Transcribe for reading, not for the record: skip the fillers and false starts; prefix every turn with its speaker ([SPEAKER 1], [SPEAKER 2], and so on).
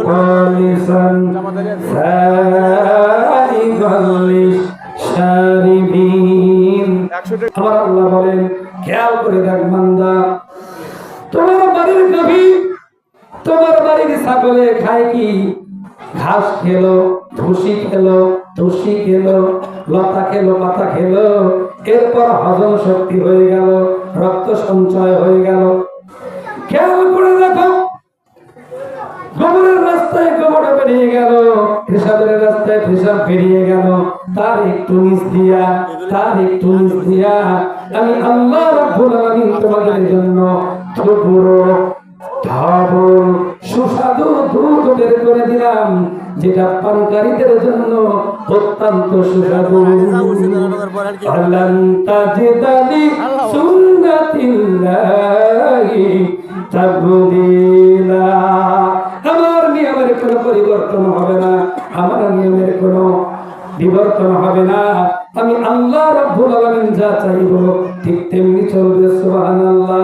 [SPEAKER 1] খালিসান সাইগাল লিশারিবিন। আমার আল্লাহ বলেন, খেয়াল করে দেখ বান্দা, তোমার বাড়ির গাভী, তোমার বাড়ির ছাগলে খায় কি? ঘাস খেলো, ভুসি খেলো, তুষি খেলো, লতা খেলো, পাতা খেলো, এরপর হজম শক্তি হয়ে গেল, রক্ত সঞ্চয় হয়ে গেল। খেয়াল করে দেখো, গোবরের রাস্তায় গোবর বেরিয়ে গেল, পেশাবের রাস্তায় পেশাব বেরিয়ে গেল, তার একটু নিচ দিয়া, তার একটু নিচ দিয়া আমি আল্লাহ রাব্বুল আলামিন তোমাদের জন্য পুরো ধাবল সুস্বাদু দুধ বের করে দিলাম, যেটা পানকারীদের জন্য অত্যন্ত সুস্বাদু। আলান তাজিদালি সুন্নাতিল্লাহি তাবদীলা। আমার নিয়মের কোনো পরিবর্তন হবে না, আমার নিয়মের কোনো বিবর্তন হবে না। আমি আল্লাহ রাব্বুল আলামিন যা চাইবো ঠিক তেমনি চলবে। সুবহানাল্লাহ।